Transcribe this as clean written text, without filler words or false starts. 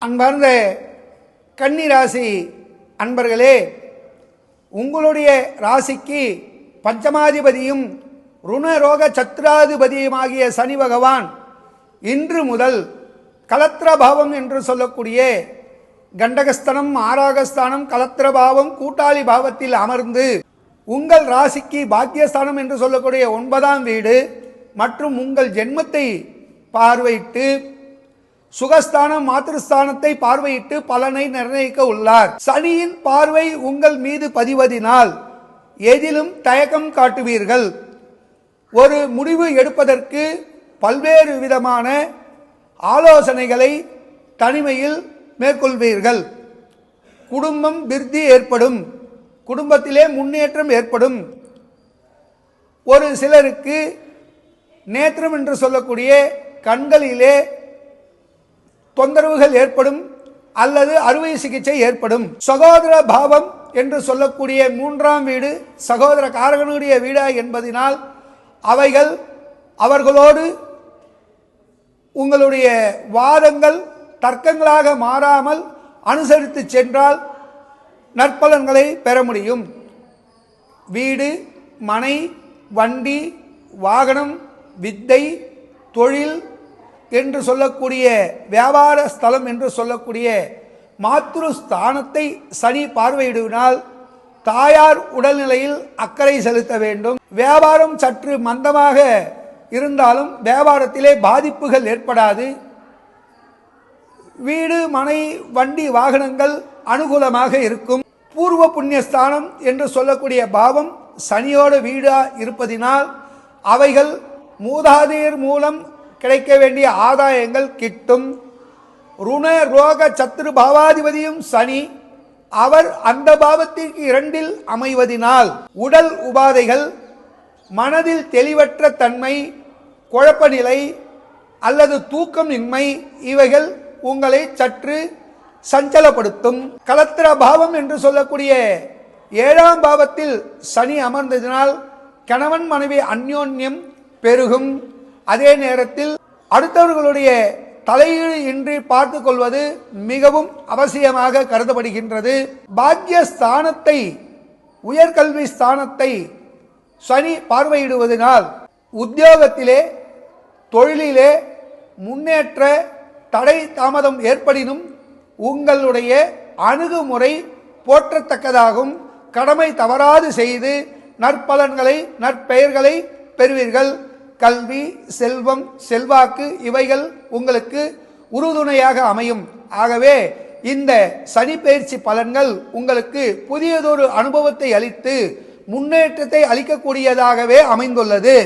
அன்பார்ந்த கன்னி ராசி அன்பர்களே, உங்களுடைய ராசிக்கு பஞ்சமாதிபதியும் ருணரோக சத்ராதிபதியுமாகிய சனி பகவான் இன்று முதல் கலத்திரபாவம் என்று சொல்லக்கூடிய கண்டகஸ்தானம், ஆராகஸ்தானம், கலத்திரபாவம், கூட்டாளி பாவத்தில் அமர்ந்து உங்கள் ராசிக்கு பாக்கியஸ்தானம் என்று சொல்லக்கூடிய 9ஆம் வீடு மற்றும் உங்கள் ஜென்மத்தை பார்வையிட்டு சுகஸ்தானம், மாத்திருஸ்தானத்தை பார்வையிட்டு பலனை நிர்ணயிக்க உள்ளார். சனியின் பார்வை உங்கள் மீது பதிவதினால் எதிலும் தயக்கம் காட்டுவீர்கள். ஒரு முடிவு எடுப்பதற்கு பல்வேறு விதமான ஆலோசனைகளை தனிமையில் மேற்கொள்வீர்கள். குடும்பம் விருத்தி ஏற்படும், குடும்பத்திலே முன்னேற்றம் ஏற்படும். ஒரு சிலருக்கு நேத்திரம் என்று சொல்லக்கூடிய கண்களிலே தொந்தரவுகள் ஏற்படும் அல்லது அறுவை சிகிச்சை ஏற்படும். சகோதர பாவம் என்று சொல்லக்கூடிய 3ஆம் வீடு சகோதர காரகனுடைய வீடா என்பதனால் அவைகள் அவர்களோடு உங்களுடைய வாதங்கள் தர்க்கங்களாக மாறாமல் அனுசரித்து சென்றால் நற்பலன்களை பெற முடியும். வீடு, மனை, வண்டி, வாகனம், வித்தை, தொழில் என்று சொல்லக்கூடிய வியாபார ஸ்தலம் என்று சொல்லக்கூடிய மாத்ருஸ்தானத்தை சனி பார்வையிடுவதால் தாயார் உடல்நிலையில் அக்கறை செலுத்த வேண்டும். வியாபாரம் சற்று மந்தமாக இருந்தாலும் வியாபாரத்திலே பாதிப்புகள் ஏற்படாது. வீடு, மனை, வண்டி, வாகனங்கள் அனுகூலமாக இருக்கும். பூர்வ புண்ணியஸ்தானம் என்று சொல்லக்கூடிய பாவம் சனியோட வீடா இருப்பதினால் அவைகள் மூதாதையர் மூலம் கிடைக்க வேண்டிய ஆதாயங்கள் கிட்டும். ருண ரோக சத்ரு பாவாதிபதியும் சனி, அவர் அந்த பாவத்திற்கு 2இல் அமைவதினால் உடல் உபாதைகள், மனதில் தெளிவற்ற தன்மை, குழப்ப நிலை அல்லது தூக்கம் இன்மை இவைகள் உங்களை சற்று சஞ்சலப்படுத்தும். கலத்திர பாவம் என்று சொல்லக்கூடிய 7ஆம் பாவத்தில் சனி அமர்ந்ததினால் கணவன் மனைவி அந்யோன்யம் பெருகும். அதே நேரத்தில் அடுத்தவர்களுடைய தலையீடு இன்றி பார்த்து கொள்வது மிகவும் அவசியமாக கருதப்படுகின்றது. பாக்கியஸ்தானத்தை, உயர்கல்வி ஸ்தானத்தை சனி பார்வையிடுவதனால் உத்தியோகத்திலே, தொழிலிலே முன்னேற்ற தடை தாமதம் ஏற்படினும் உங்களுடைய அணுகுமுறை போற்றத்தக்கதாகும். கடமை தவறாது செய்து நற்பலன்களை, நற்பெயர்களை பெறுவீர்கள். கல்வி, செல்வம், செல்வாக்கு இவைகள் உங்களுக்கு உறுதுணையாக அமையும். ஆகவே இந்த சனி பெயர்ச்சி பலன்கள் உங்களுக்கு புதியதொரு அனுபவத்தை அளித்து முன்னேற்றத்தை அளிக்கக்கூடியதாகவே அமைந்துள்ளது.